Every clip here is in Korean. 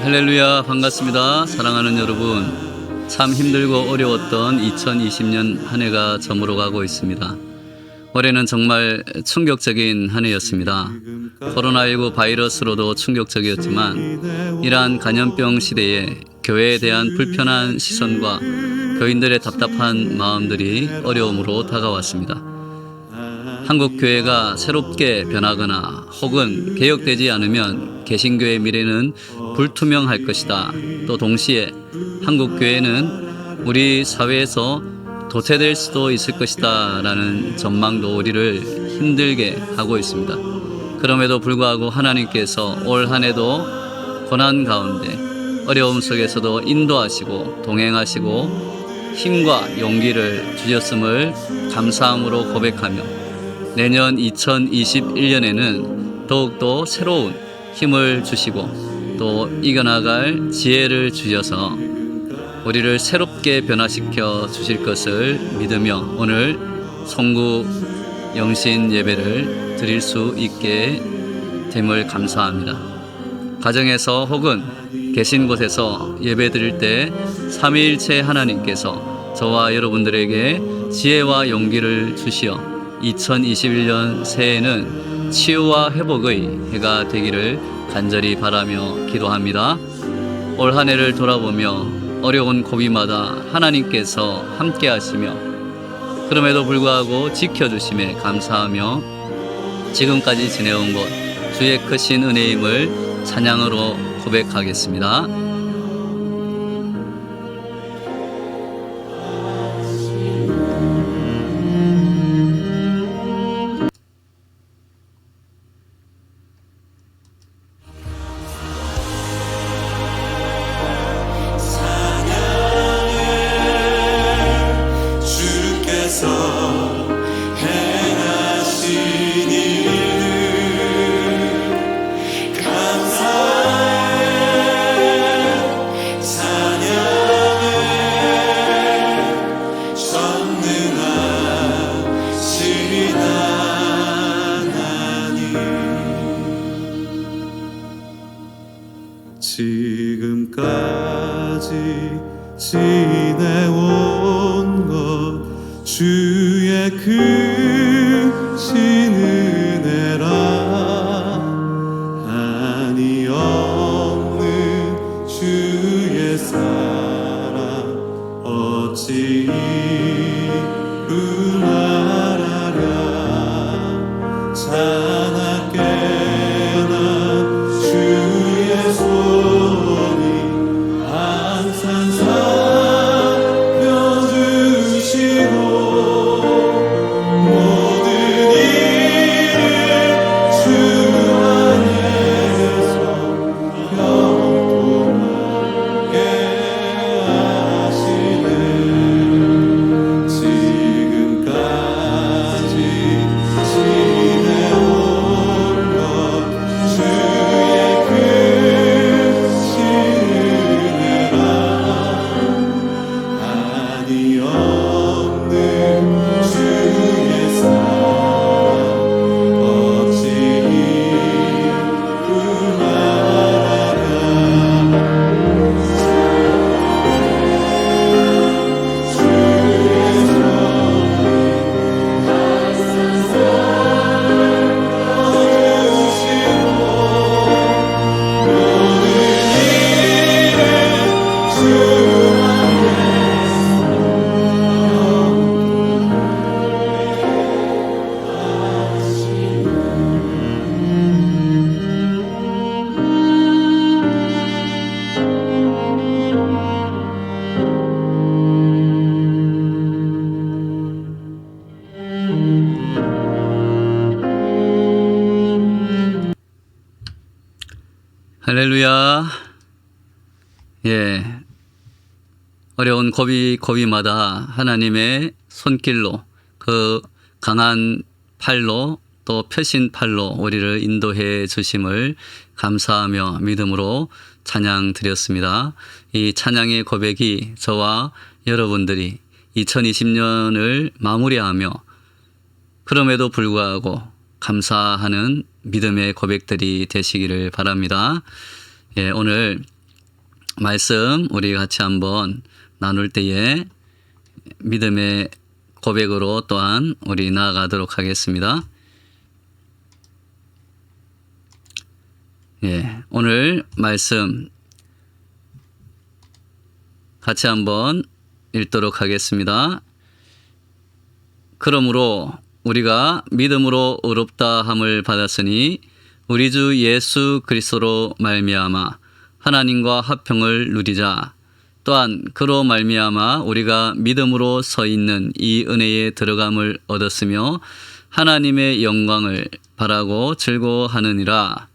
할렐루야, 반갑습니다. 사랑하는 여러분, 참 힘들고 어려웠던 2020년 한 해가 저물어 가고 있습니다. 올해는 정말 충격적인 한 해였습니다. 코로나19 바이러스로도 충격적이었지만 이러한 감염병 시대에 교회에 대한 불편한 시선과 교인들의 답답한 마음들이 어려움으로 다가왔습니다. 한국 교회가 새롭게 변하거나 혹은 개혁되지 않으면 개신교의 미래는 불투명할 것이다. 또 동시에 한국 교회는 우리 사회에서 도태될 수도 있을 것이다 라는 전망도 우리를 힘들게 하고 있습니다. 그럼에도 불구하고 하나님께서 올 한 해도 고난 가운데 어려움 속에서도 인도하시고 동행하시고 힘과 용기를 주셨음을 감사함으로 고백하며 내년 2021년에는 더욱더 새로운 힘을 주시고 또 이겨나갈 지혜를 주셔서 우리를 새롭게 변화시켜 주실 것을 믿으며 오늘 송구 영신 예배를 드릴 수 있게 됨을 감사합니다. 가정에서 혹은 계신 곳에서 예배 드릴 때 삼위일체 하나님께서 저와 여러분들에게 지혜와 용기를 주시어 2021년 새해에는 치유와 회복의 해가 되기를 간절히 바라며 기도합니다. 올 한 해를 돌아보며 어려운 고비마다 하나님께서 함께 하시며 그럼에도 불구하고 지켜주심에 감사하며 지금까지 지내온 것 주의 크신 은혜임을 찬양으로 고백하겠습니다. 지금까지 지내온 것 주의 크신 은혜라 한이 없는 주의 사랑 어찌 이루 말하랴 자나깨나 주의 손이 항상 살펴주시고 모든 일을 주 안에서 형통하게 하시네 지금까지 지내온 것 주의 크신 은혜라 한이 없는 주의 사랑 어찌 이루 말하랴 주의 할렐루야. 어려운 고비마다 하나님의 손길로 그 강한 팔로 또 펴신 팔로 우리를 인도해 주심을 감사하며 믿음으로 찬양 드렸습니다. 이 찬양의 고백이 저와 여러분들이 2020년을 마무리하며 그럼에도 불구하고 감사하는 믿음의 고백들이 되시기를 바랍니다. 오늘 말씀 우리 같이 한번 나눌 때에 믿음의 고백으로 또한 우리 나아가도록 하겠습니다. 예, 오늘 말씀 같이 한번 읽도록 하겠습니다. 그러므로 우리가 믿음으로 의롭다 함을 받았으니 우리 주 예수 그리스도로 말미암아 하나님과 화평을 누리자. 또한 그로 말미암아 우리가 믿음으로 서 있는 이 은혜에 들어감을 얻었으며 하나님의 영광을 바라고 즐거워하느니라.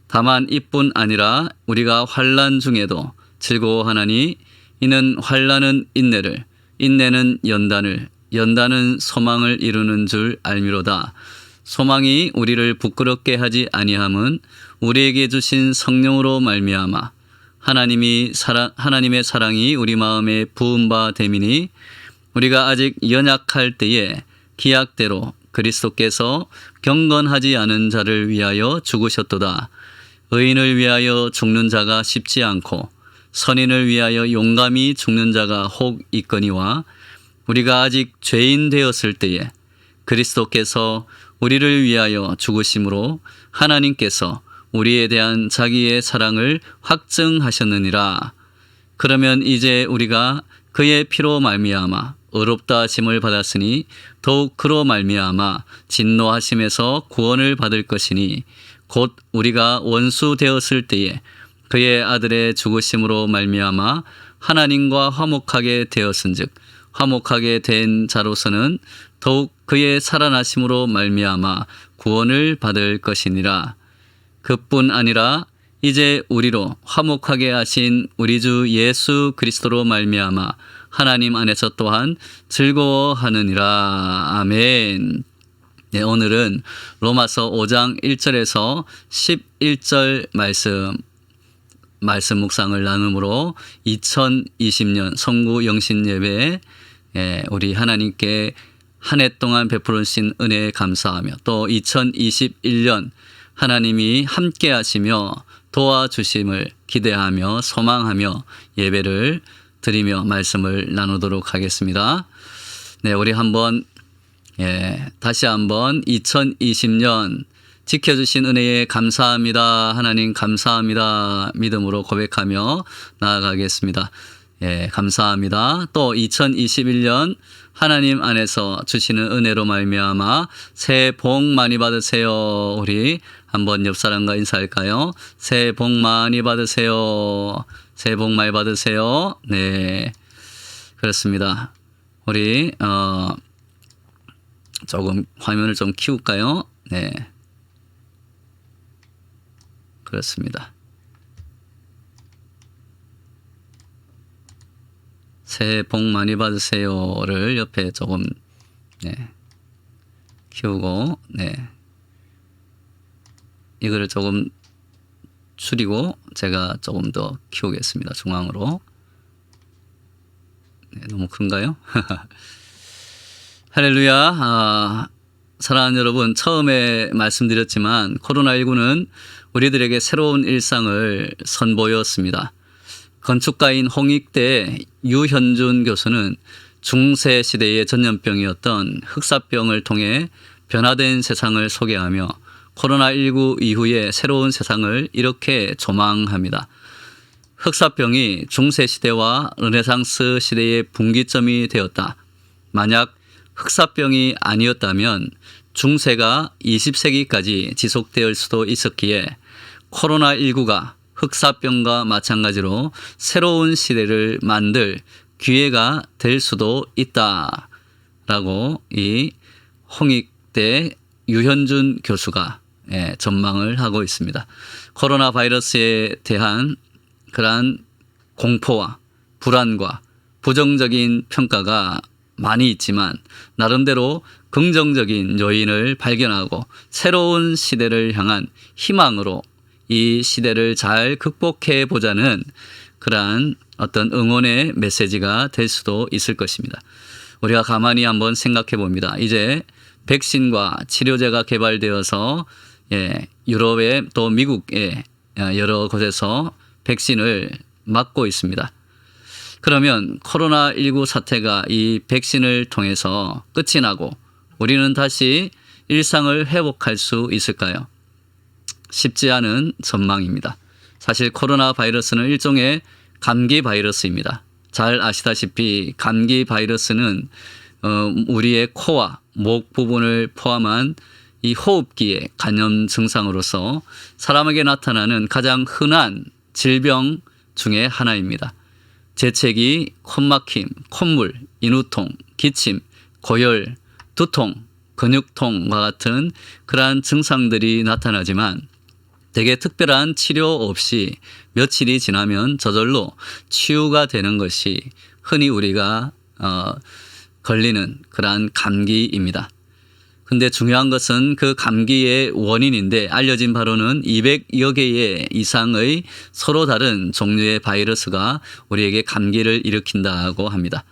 다만 이뿐 아니라 우리가 환난 중에도 즐거워하나니 이는 환난은 인내를, 인내는 연단을, 연단은 소망을 이루는 줄 알미로다. 소망이 우리를 부끄럽게 하지 아니함은 우리에게 주신 성령으로 말미암아 하나님의 사랑이 우리 마음에 부은 바 됨이니 우리가 아직 연약할 때에 기약대로 그리스도께서 경건하지 않은 자를 위하여 죽으셨도다. 의인을 위하여 죽는 자가 쉽지 않고 선인을 위하여 용감히 죽는 자가 혹 있거니와 우리가 아직 죄인 되었을 때에 그리스도께서 우리를 위하여 죽으심으로 하나님께서 우리에 대한 자기의 사랑을 확증하셨느니라. 그러면 이제 우리가 그의 피로 말미암아 의롭다 하심을 받았으니 더욱 그로 말미암아 진노하심에서 구원을 받을 것이니 곧 우리가 원수 되었을 때에 그의 아들의 죽으심으로 말미암아 하나님과 화목하게 되었은즉 화목하게 된 자로서는 더욱 그의 살아나심으로 말미암아 구원을 받을 것이니라. 그뿐 아니라 이제 우리로 화목하게 하신 우리 주 예수 그리스도로 말미암아 하나님 안에서 또한 즐거워하느니라. 아멘. 네, 오늘은 로마서 5장 1절에서 11절 말씀 묵상을 나눔으로 2020년 성구 영신 예배에 우리 하나님께 한 해 동안 베풀으신 은혜에 감사하며 또 2021년 하나님이 함께 하시며 도와주심을 기대하며 소망하며 예배를 드리며 말씀을 나누도록 하겠습니다. 네, 우리 한번 다시 한번 2020년 지켜주신 은혜에 감사합니다. 하나님 감사합니다. 믿음으로 고백하며 나아가겠습니다. 감사합니다. 또 2021년 하나님 안에서 주시는 은혜로 말미암아 새해 복 많이 받으세요. 우리 한번 옆 사람과 인사할까요? 새해 복 많이 받으세요. 새해 복 많이 받으세요. 네, 그렇습니다. 우리 조금 화면을 좀 키울까요? 네, 그렇습니다. 새해 복 많이 받으세요를 옆에 조금 키우고 이거를 조금 줄이고 제가 조금 더 키우겠습니다. 중앙으로. 너무 큰가요? 할렐루야. 사랑하는 여러분, 처음에 말씀드렸지만 코로나19는 우리들에게 새로운 일상을 선보였습니다. 건축가인 홍익대 유현준 교수는 중세 시대의 전염병이었던 흑사병을 통해 변화된 세상을 소개하며 코로나19 이후의 새로운 세상을 이렇게 조망합니다. 흑사병이 중세 시대와 르네상스 시대의 분기점이 되었다. 만약 흑사병이 아니었다면 중세가 20세기까지 지속될 수도 있었기에 코로나19가 흑사병과 마찬가지로 새로운 시대를 만들 기회가 될 수도 있다라고 이 홍익대 유현준 교수가 전망을 하고 있습니다. 코로나 바이러스에 대한 그러한 공포와 불안과 부정적인 평가가 많이 있지만 나름대로 긍정적인 요인을 발견하고 새로운 시대를 향한 희망으로 이 시대를 잘 극복해 보자는 그러한 어떤 응원의 메시지가 될 수도 있을 것입니다. 우리가 가만히 한번 생각해 봅니다. 이제 백신과 치료제가 개발되어서 유럽에 또 미국에 여러 곳에서 백신을 맞고 있습니다. 그러면 코로나19 사태가 이 백신을 통해서 끝이 나고 우리는 다시 일상을 회복할 수 있을까요? 쉽지 않은 전망입니다. 사실 코로나 바이러스는 일종의 감기 바이러스입니다. 잘 아시다시피 감기 바이러스는 우리의 코와 목 부분을 포함한 이 호흡기의 감염 증상으로서 사람에게 나타나는 가장 흔한 질병 중에 하나입니다. 재채기, 콧막힘, 콧물, 인후통, 기침, 고열, 두통, 근육통과 같은 그러한 증상들이 나타나지만 되게 특별한 치료 없이 며칠이 지나면 저절로 치유가 되는 것이 흔히 우리가 걸리는 그러한 감기입니다. 근데 중요한 것은 그 감기의 원인인데 알려진 바로는 200여 개의 이상의 서로 다른 종류의 바이러스가 우리에게 감기를 일으킨다고 합니다.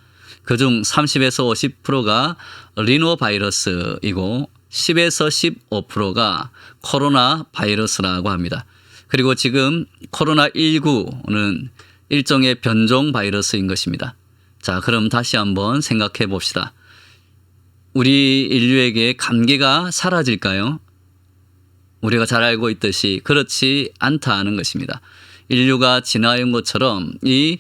그중 30에서 50%가 리노 바이러스이고 10에서 15%가 코로나 바이러스라고 합니다. 그리고 지금 코로나19는 일종의 변종 바이러스인 것입니다. 자, 그럼 다시 한번 생각해 봅시다. 우리 인류에게 감기가 사라질까요? 우리가 잘 알고 있듯이 그렇지 않다는 것입니다. 인류가 진화한 것처럼 이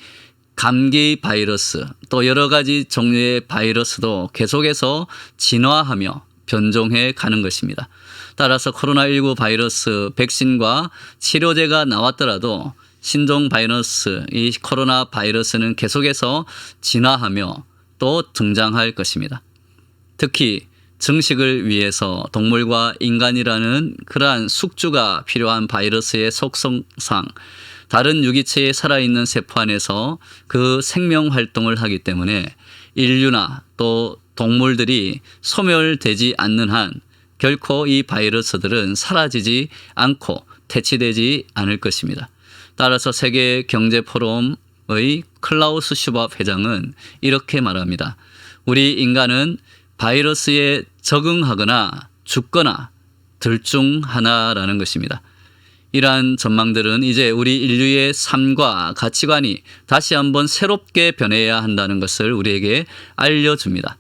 감기 바이러스 또 여러 가지 종류의 바이러스도 계속해서 진화하며 변종해 가는 것입니다. 따라서 코로나19 바이러스 백신과 치료제가 나왔더라도 신종 바이러스, 이 코로나 바이러스는 계속해서 진화하며 또 등장할 것입니다. 특히 증식을 위해서 동물과 인간이라는 그러한 숙주가 필요한 바이러스의 속성상 다른 유기체에 살아있는 세포 안에서 그 생명 활동을 하기 때문에 인류나 또 동물들이 소멸되지 않는 한 결코 이 바이러스들은 사라지지 않고 퇴치되지 않을 것입니다. 따라서 세계 경제 포럼의 클라우스 슈밥 회장은 이렇게 말합니다. 우리 인간은 바이러스에 적응하거나 죽거나 둘 중 하나라는 것입니다. 이러한 전망들은 이제 우리 인류의 삶과 가치관이 다시 한번 새롭게 변해야 한다는 것을 우리에게 알려줍니다.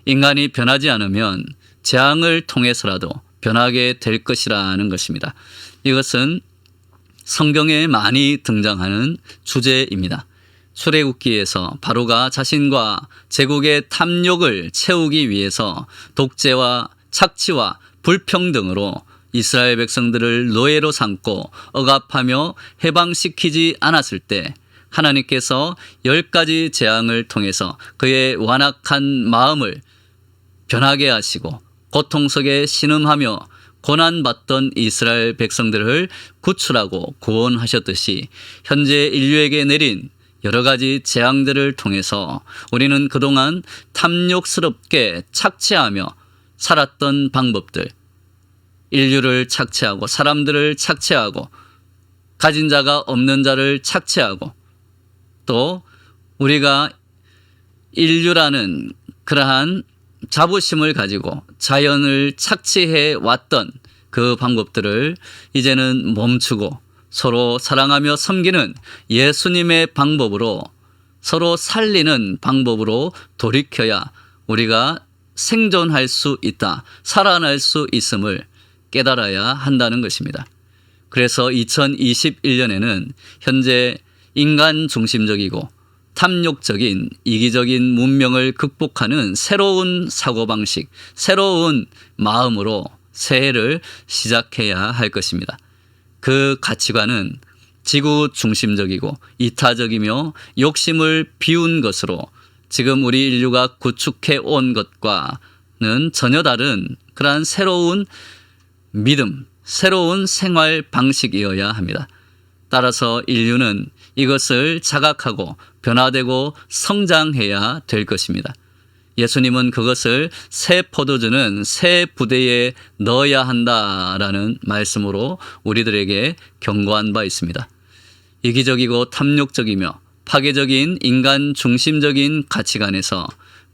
인간이 변하지 않으면 재앙을 통해서라도 변하게 될 것이라는 것입니다. 이것은 성경에 많이 등장하는 주제입니다. 출애굽기에서 바로가 자신과 제국의 탐욕을 채우기 위해서 독재와 착취와 불평등으로 이스라엘 백성들을 노예로 삼고 억압하며 해방시키지 않았을 때 하나님께서 10가지 재앙을 통해서 그의 완악한 마음을 변하게 하시고 고통 속에 신음하며 고난받던 이스라엘 백성들을 구출하고 구원하셨듯이 현재 인류에게 내린 여러 가지 재앙들을 통해서 우리는 그동안 탐욕스럽게 착취하며 살았던 방법들, 인류를 착취하고 사람들을 착취하고 가진 자가 없는 자를 착취하고 또 우리가 인류라는 그러한 자부심을 가지고 자연을 착취해 왔던 그 방법들을 이제는 멈추고 서로 사랑하며 섬기는 예수님의 방법으로 서로 살리는 방법으로 돌이켜야 우리가 생존할 수 있다, 살아날 수 있음을 깨달아야 한다는 것입니다. 그래서 2021년에는 현재 인간 중심적이고 탐욕적인 이기적인 문명을 극복하는 새로운 사고방식, 새로운 마음으로 새해를 시작해야 할 것입니다. 그 가치관은 지구 중심적이고 이타적이며 욕심을 비운 것으로 지금 우리 인류가 구축해 온 것과는 전혀 다른 그러한 새로운 믿음, 새로운 생활 방식이어야 합니다. 따라서 인류는 이것을 자각하고 변화되고 성장해야 될 것입니다. 예수님은 그것을 새 포도주는 새 부대에 넣어야 한다라는 말씀으로 우리들에게 경고한 바 있습니다. 이기적이고 탐욕적이며 파괴적인 인간 중심적인 가치관에서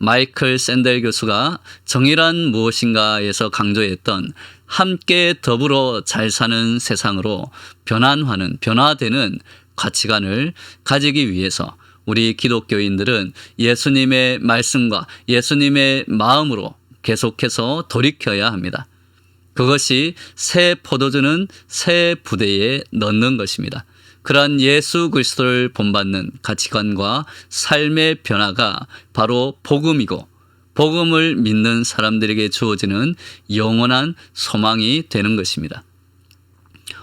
마이클 샌델 교수가 정의란 무엇인가에서 강조했던 함께 더불어 잘 사는 세상으로 변화되는 가치관을 가지기 위해서 우리 기독교인들은 예수님의 말씀과 예수님의 마음으로 계속해서 돌이켜야 합니다. 그것이 새 포도주는 새 부대에 넣는 것입니다. 그러한 예수 그리스도를 본받는 가치관과 삶의 변화가 바로 복음이고 복음을 믿는 사람들에게 주어지는 영원한 소망이 되는 것입니다.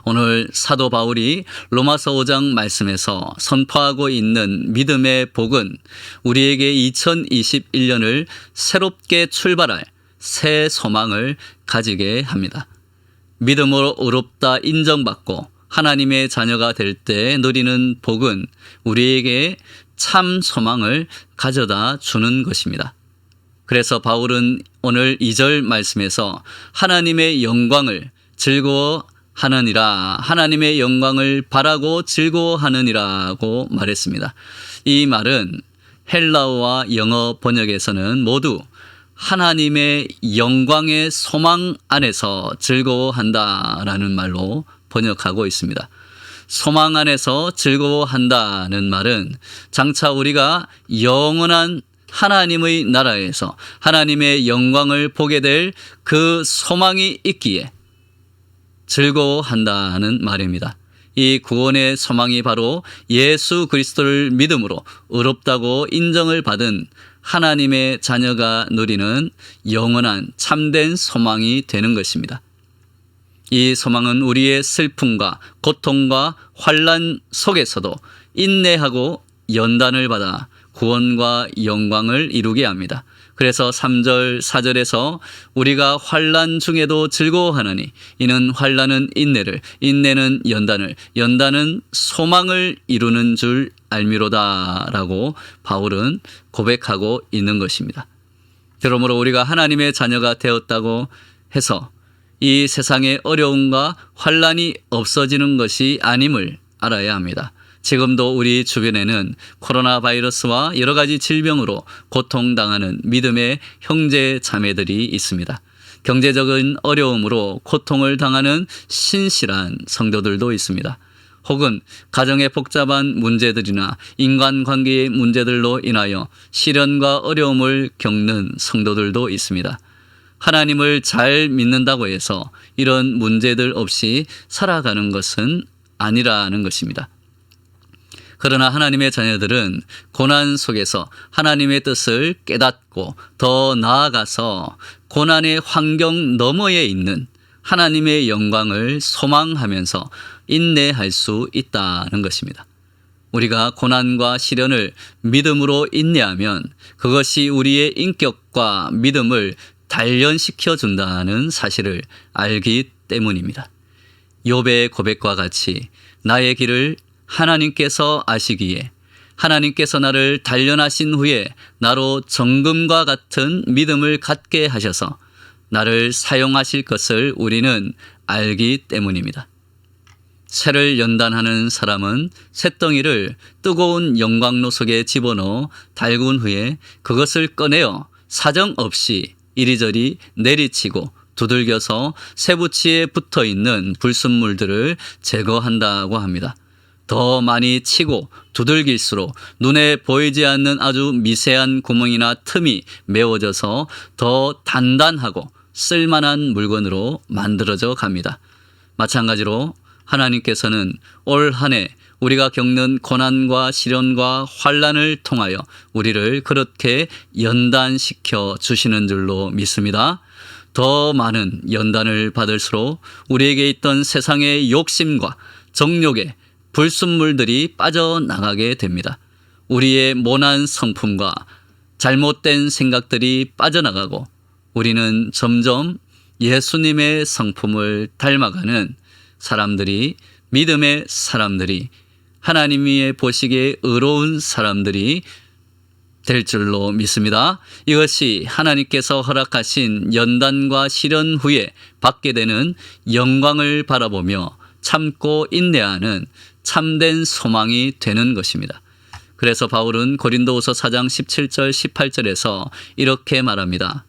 오늘 사도 바울이 로마서 5장 말씀에서 선포하고 있는 믿음의 복은 우리에게 2021년을 새롭게 출발할 새 소망을 가지게 합니다. 믿음으로 의롭다 인정받고 하나님의 자녀가 될 때 누리는 복은 우리에게 참 소망을 가져다 주는 것입니다. 그래서 바울은 오늘 2절 말씀에서 하나님의 영광을 즐거워하느니라, 하나님의 영광을 바라고 즐거워하느니라고 말했습니다. 이 말은 헬라어와 영어 번역에서는 모두 하나님의 영광의 소망 안에서 즐거워한다라는 말로 번역하고 있습니다. 소망 안에서 즐거워한다는 말은 장차 우리가 영원한 하나님의 나라에서 하나님의 영광을 보게 될 그 소망이 있기에 즐거워한다는 말입니다. 이 구원의 소망이 바로 예수 그리스도를 믿음으로 의롭다고 인정을 받은 하나님의 자녀가 누리는 영원한 참된 소망이 되는 것입니다. 이 소망은 우리의 슬픔과 고통과 환난 속에서도 인내하고 연단을 받아 구원과 영광을 이루게 합니다. 그래서 3절 4절에서 우리가 환난 중에도 즐거워하느니 이는 환난은 인내를, 인내는 연단을, 연단은 소망을 이루는 줄 알미로다라고 바울은 고백하고 있는 것입니다. 그러므로 우리가 하나님의 자녀가 되었다고 해서 이 세상의 어려움과 환난이 없어지는 것이 아님을 알아야 합니다. 지금도 우리 주변에는 코로나 바이러스와 여러 가지 질병으로 고통당하는 믿음의 형제 자매들이 있습니다. 경제적인 어려움으로 고통을 당하는 신실한 성도들도 있습니다. 혹은 가정의 복잡한 문제들이나 인간관계의 문제들로 인하여 시련과 어려움을 겪는 성도들도 있습니다. 하나님을 잘 믿는다고 해서 이런 문제들 없이 살아가는 것은 아니라는 것입니다. 그러나 하나님의 자녀들은 고난 속에서 하나님의 뜻을 깨닫고 더 나아가서 고난의 환경 너머에 있는 하나님의 영광을 소망하면서 인내할 수 있다는 것입니다. 우리가 고난과 시련을 믿음으로 인내하면 그것이 우리의 인격과 믿음을 단련시켜 준다는 사실을 알기 때문입니다. 욥의 고백과 같이 나의 길을 하나님께서 아시기에 하나님께서 나를 단련하신 후에 나로 정금과 같은 믿음을 갖게 하셔서 나를 사용하실 것을 우리는 알기 때문입니다. 쇠를 연단하는 사람은 쇳덩이를 뜨거운 영광로 속에 집어넣어 달군 후에 그것을 꺼내어 사정없이 이리저리 내리치고 두들겨서 쇠붙이에 붙어있는 불순물들을 제거한다고 합니다. 더 많이 치고 두들길수록 눈에 보이지 않는 아주 미세한 구멍이나 틈이 메워져서 더 단단하고 쓸만한 물건으로 만들어져 갑니다. 마찬가지로 하나님께서는 올 한 해 우리가 겪는 고난과 시련과 환난을 통하여 우리를 그렇게 연단시켜 주시는 줄로 믿습니다. 더 많은 연단을 받을수록 우리에게 있던 세상의 욕심과 정욕의 불순물들이 빠져나가게 됩니다. 우리의 모난 성품과 잘못된 생각들이 빠져나가고 우리는 점점 예수님의 성품을 닮아가는 사람들이, 믿음의 사람들이, 하나님이 보시기에 의로운 사람들이 될 줄로 믿습니다. 이것이 하나님께서 허락하신 연단과 시련 후에 받게 되는 영광을 바라보며 참고 인내하는 참된 소망이 되는 것입니다. 그래서 바울은 고린도후서 4장 17절 18절에서 이렇게 말합니다.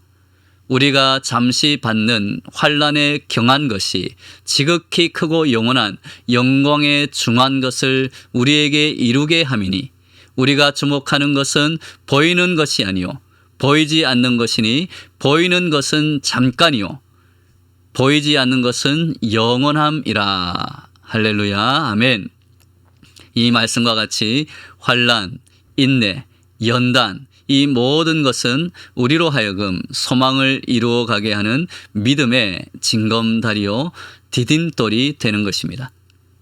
우리가 잠시 받는 환난에 경한 것이 지극히 크고 영원한 영광에 중한 것을 우리에게 이루게 함이니 우리가 주목하는 것은 보이는 것이 아니요 보이지 않는 것이니 보이는 것은 잠깐이요 보이지 않는 것은 영원함이라. 할렐루야. 아멘. 이 말씀과 같이 환난, 인내, 연단 이 모든 것은 우리로 하여금 소망을 이루어가게 하는 믿음의 징검다리요 디딤돌이 되는 것입니다.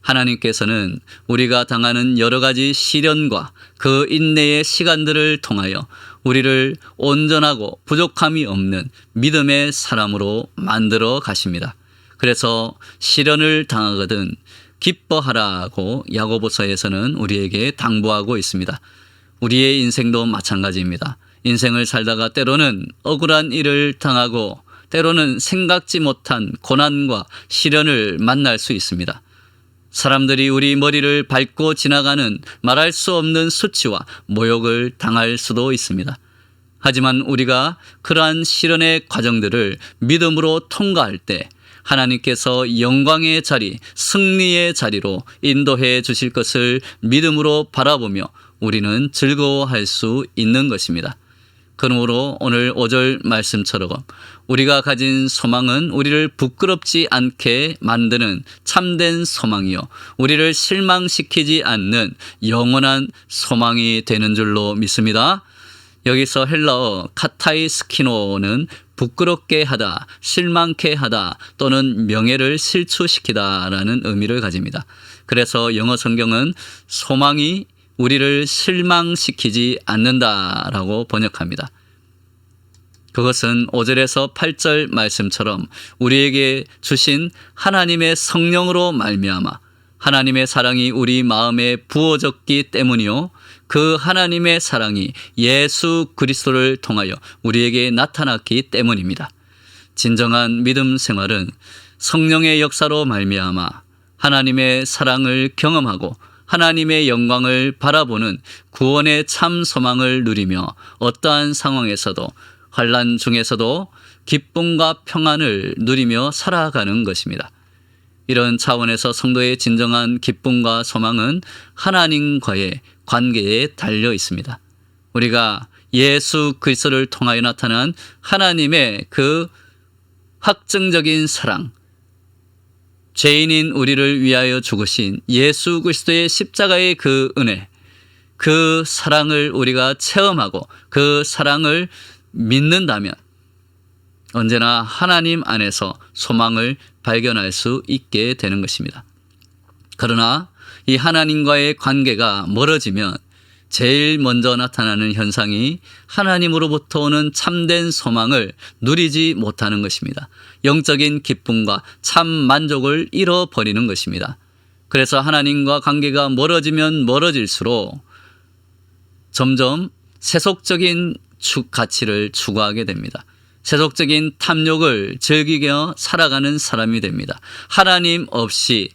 하나님께서는 우리가 당하는 여러 가지 시련과 그 인내의 시간들을 통하여 우리를 온전하고 부족함이 없는 믿음의 사람으로 만들어 가십니다. 그래서 시련을 당하거든 기뻐하라고 야고보서에서는 우리에게 당부하고 있습니다. 우리의 인생도 마찬가지입니다. 인생을 살다가 때로는 억울한 일을 당하고 때로는 생각지 못한 고난과 시련을 만날 수 있습니다. 사람들이 우리 머리를 밟고 지나가는 말할 수 없는 수치와 모욕을 당할 수도 있습니다. 하지만 우리가 그러한 시련의 과정들을 믿음으로 통과할 때 하나님께서 영광의 자리, 승리의 자리로 인도해 주실 것을 믿음으로 바라보며 우리는 즐거워할 수 있는 것입니다. 그러므로 오늘 5절 말씀처럼 우리가 가진 소망은 우리를 부끄럽지 않게 만드는 참된 소망이요 우리를 실망시키지 않는 영원한 소망이 되는 줄로 믿습니다. 여기서 헬라어 카타이스키노는 부끄럽게 하다, 실망케 하다 또는 명예를 실추시키다 라는 의미를 가집니다. 그래서 영어 성경은 소망이 우리를 실망시키지 않는다라고 번역합니다. 그것은 5절에서 8절 말씀처럼 우리에게 주신 하나님의 성령으로 말미암아 하나님의 사랑이 우리 마음에 부어졌기 때문이요 그 하나님의 사랑이 예수 그리스도를 통하여 우리에게 나타났기 때문입니다. 진정한 믿음 생활은 성령의 역사로 말미암아 하나님의 사랑을 경험하고 하나님의 영광을 바라보는 구원의 참 소망을 누리며 어떠한 상황에서도 환난 중에서도 기쁨과 평안을 누리며 살아가는 것입니다. 이런 차원에서 성도의 진정한 기쁨과 소망은 하나님과의 관계에 달려 있습니다. 우리가 예수 그리스도를 통하여 나타난 하나님의 그 확증적인 사랑, 죄인인 우리를 위하여 죽으신 예수 그리스도의 십자가의 그 은혜, 그 사랑을 우리가 체험하고 그 사랑을 믿는다면 언제나 하나님 안에서 소망을 발견할 수 있게 되는 것입니다. 그러나 이 하나님과의 관계가 멀어지면 제일 먼저 나타나는 현상이 하나님으로부터 오는 참된 소망을 누리지 못하는 것입니다. 영적인 기쁨과 참 만족을 잃어버리는 것입니다. 그래서 하나님과 관계가 멀어지면 멀어질수록 점점 세속적인 가치를 추구하게 됩니다. 세속적인 탐욕을 즐기며 살아가는 사람이 됩니다. 하나님 없이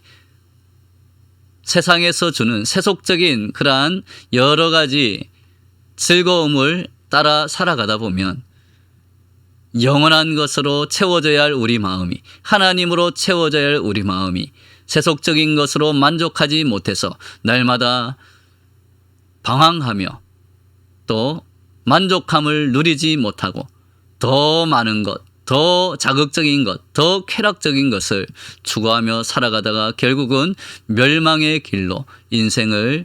세상에서 주는 세속적인 그러한 여러 가지 즐거움을 따라 살아가다 보면 영원한 것으로 채워져야 할 우리 마음이, 하나님으로 채워져야 할 우리 마음이 세속적인 것으로 만족하지 못해서 날마다 방황하며 또 만족함을 누리지 못하고 더 많은 것, 더 자극적인 것, 더 쾌락적인 것을 추구하며 살아가다가 결국은 멸망의 길로 인생을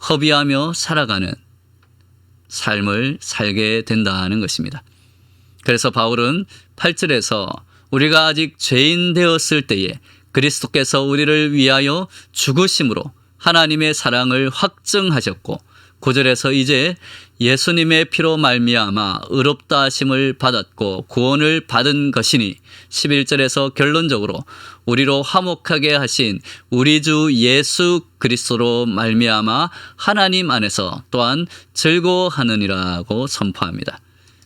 허비하며 살아가는 삶을 살게 된다는 것입니다. 그래서 바울은 8절에서 우리가 아직 죄인 되었을 때에 그리스도께서 우리를 위하여 죽으심으로 하나님의 사랑을 확증하셨고 9절에서 이제 예수님의 피로 말미암아 의롭다 하심을 받았고 구원을 받은 것이니 11절에서 결론적으로 우리로 화목하게 하신 우리 주 예수 그리스도로 말미암아 하나님 안에서 또한 즐거워하느니라고 선포합니다.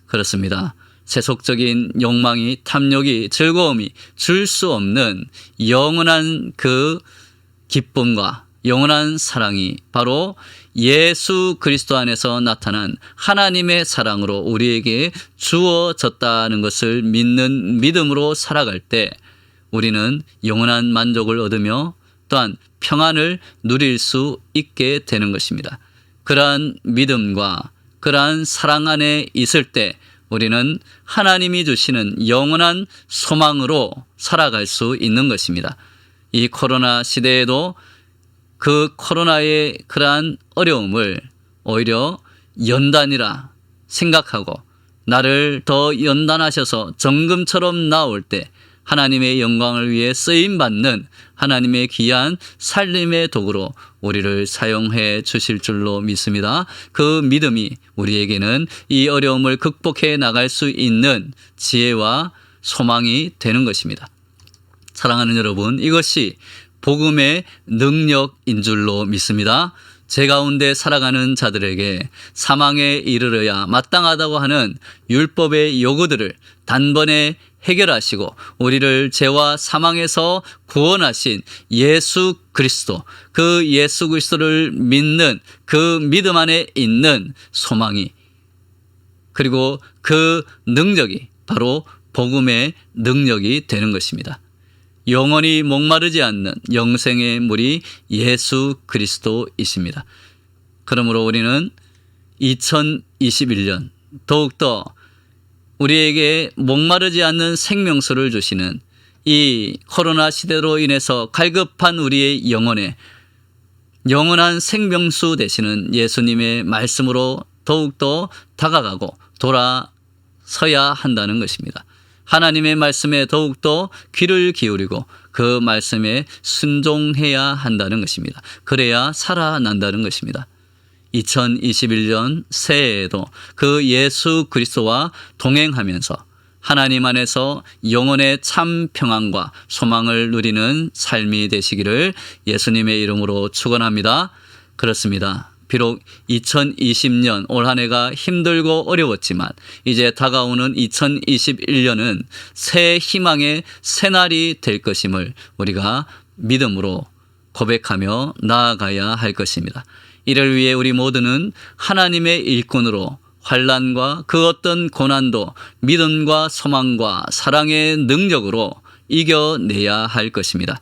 그렇습니다. 세속적인 욕망이, 탐욕이, 즐거움이 줄 수 없는 영원한 그 기쁨과 영원한 사랑이 바로 예수 그리스도 안에서 나타난 하나님의 사랑으로 우리에게 주어졌다는 것을 믿는 믿음으로 살아갈 때 우리는 영원한 만족을 얻으며 또한 평안을 누릴 수 있게 되는 것입니다. 그러한 믿음과 그러한 사랑 안에 있을 때 우리는 하나님이 주시는 영원한 소망으로 살아갈 수 있는 것입니다. 이 코로나 시대에도 그 코로나의 그러한 어려움을 오히려 연단이라 생각하고 나를 더 연단하셔서 정금처럼 나올 때 하나님의 영광을 위해 쓰임받는 하나님의 귀한 살림의 도구로 우리를 사용해 주실 줄로 믿습니다. 그 믿음이 우리에게는 이 어려움을 극복해 나갈 수 있는 지혜와 소망이 되는 것입니다. 사랑하는 여러분, 이것이 복음의 능력인 줄로 믿습니다. 제 가운데 살아가는 자들에게 사망에 이르러야 마땅하다고 하는 율법의 요구들을 단번에 해결하시고 우리를 죄와 사망에서 구원하신 예수 그리스도, 그 예수 그리스도를 믿는 그 믿음 안에 있는 소망이, 그리고 그 능력이 바로 복음의 능력이 되는 것입니다. 영원히 목마르지 않는 영생의 물이 예수 그리스도이십니다. 그러므로 우리는 2021년 더욱더 우리에게 목마르지 않는 생명수를 주시는 이 코로나 시대로 인해서 갈급한 우리의 영혼에 영원한 생명수 되시는 예수님의 말씀으로 더욱더 다가가고 돌아서야 한다는 것입니다. 하나님의 말씀에 더욱더 귀를 기울이고 그 말씀에 순종해야 한다는 것입니다. 그래야 살아난다는 것입니다. 2021년 새해에도 그 예수 그리스도와 동행하면서 하나님 안에서 영혼의 참 평안과 소망을 누리는 삶이 되시기를 예수님의 이름으로 축원합니다. 그렇습니다. 비록 2020년 올 한 해가 힘들고 어려웠지만 이제 다가오는 2021년은 새 희망의 새날이 될 것임을 우리가 믿음으로 고백하며 나아가야 할 것입니다. 이를 위해 우리 모두는 하나님의 일꾼으로 환난과 그 어떤 고난도 믿음과 소망과 사랑의 능력으로 이겨내야 할 것입니다.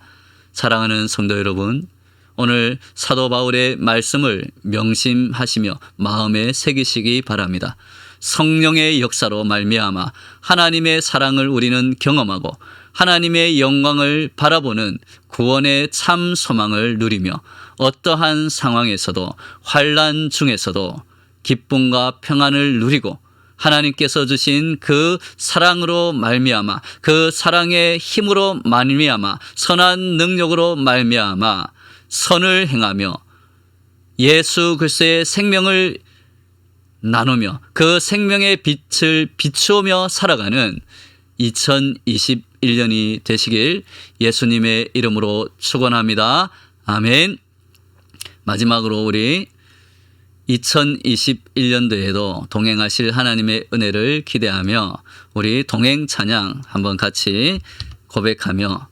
사랑하는 성도 여러분, 오늘 사도 바울의 말씀을 명심하시며 마음에 새기시기 바랍니다. 성령의 역사로 말미암아 하나님의 사랑을 우리는 경험하고 하나님의 영광을 바라보는 구원의 참 소망을 누리며 어떠한 상황에서도 환난 중에서도 기쁨과 평안을 누리고 하나님께서 주신 그 사랑으로 말미암아 그 사랑의 힘으로 말미암아 선한 능력으로 말미암아 선을 행하며 예수 그리스도의 생명을 나누며 그 생명의 빛을 비추며 살아가는 2021년이 되시길 예수님의 이름으로 축원합니다. 아멘. 마지막으로 우리 2021년도에도 동행하실 하나님의 은혜를 기대하며 우리 동행 찬양 한번 같이 고백하며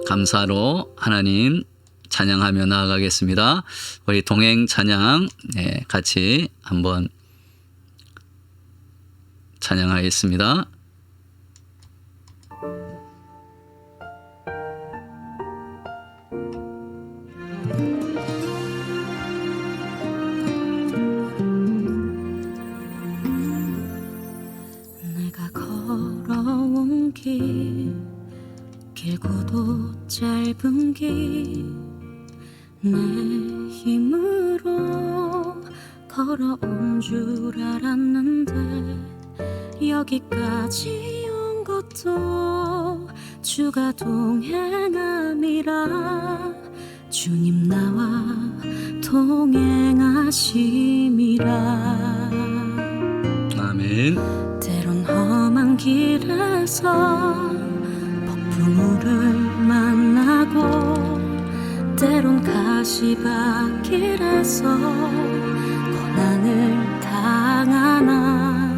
감사로 하나님 찬양하며 나아가겠습니다. 우리 동행 찬양 같이 한번 찬양하겠습니다. 내가 걸어온 길고도 짧은 길 내 힘으로 걸어온 줄 알았는데 여기까지 온 것도 주가 동행함이라 주님 나와 동행하심이라. 아멘. 때론 험한 길에서 폭풍우를 만나고 때론 가시밭길에서 고난을 당하나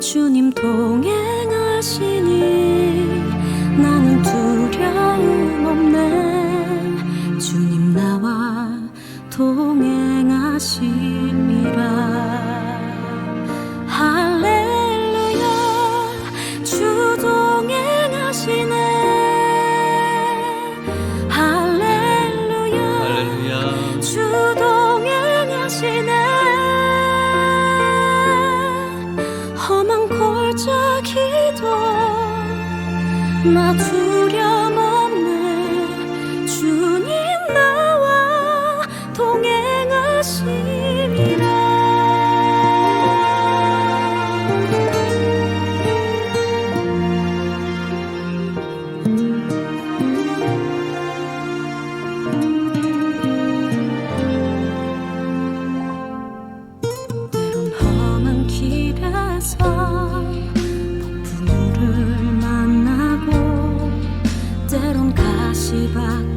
주님 동행하시니 나는 두려움 없네. 주님 나 두려움 없네. 주님 나와 동행하심이라. 때론 험한 길에서 폭풍우를 만나고, 때론 가시밭길에서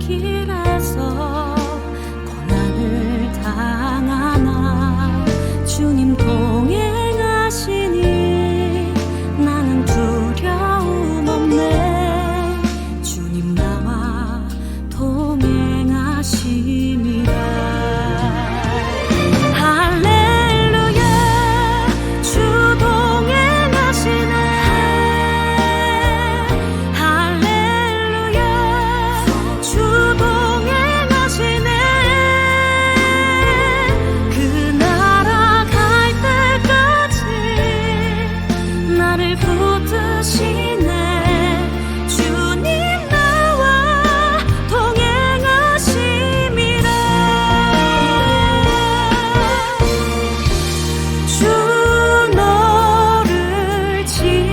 고난을 당하나 주님 동행하시니 나는 두려움 없네. 주님 나와 동행하심이라. 할렐루야 주 동행하시네. 할렐루야 주 동행하시네. 그 나라 갈 때까지 나를 붙드시네. 주님 나와 동행하심이라. 주 너를 지키리.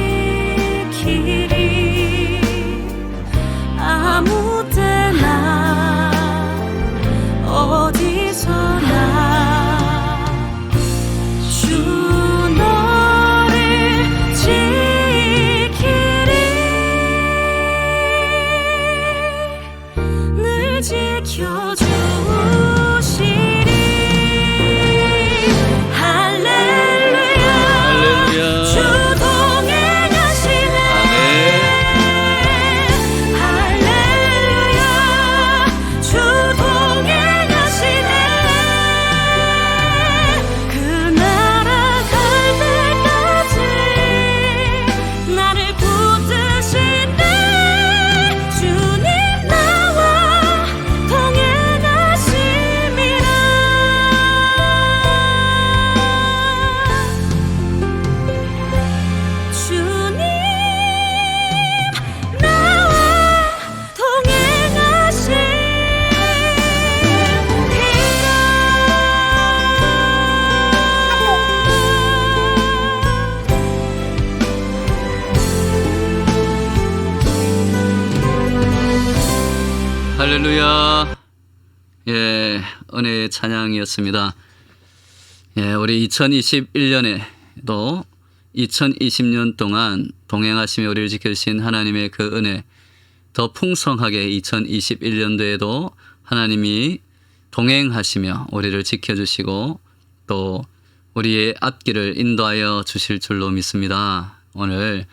아무 때나 어디서나 주 너를 지키리. 늘 지켜주시리. 할렐루야 주 동행하시네. 할렐루야 주 동행하시네. 그 나라 갈 때까지 나를 붙드시네. 주님 나와 동행하심이라. 주님 나와 동행하심이라. 할렐루야. 예, 은혜의 찬양이었습니다. 예, 우리 2021년에도 2020년 동안 동행하시며 우리를 지켜주신 하나님의 그 은혜, 더 풍성하게 2021년도에도 하나님이 동행하시며 우리를 지켜주시고 또 우리의 앞길을 인도하여 주실 줄로 믿습니다. 오늘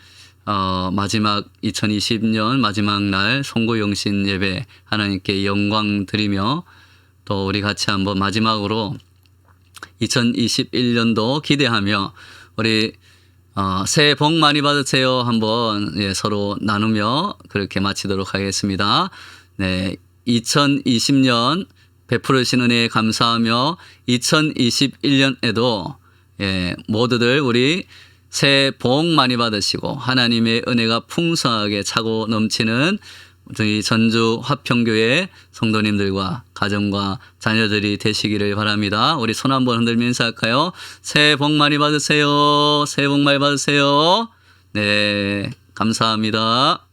마지막 2020년 마지막 날 송구영신 예배 하나님께 영광 드리며 또 우리 같이 한번 마지막으로 2021년도 기대하며 우리 새해 복 많이 받으세요 한번 서로 나누며 그렇게 마치도록 하겠습니다. 네, 2020년 베풀으신 은혜에 감사하며 2021년에도 모두들 우리 새해 복 많이 받으시고 하나님의 은혜가 풍성하게 차고 넘치는 저희 전주 화평교회 성도님들과 가정과 자녀들이 되시기를 바랍니다. 우리 손 한번 흔들며 인사할까요? 새해 복 많이 받으세요. 새해 복 많이 받으세요. 네, 감사합니다.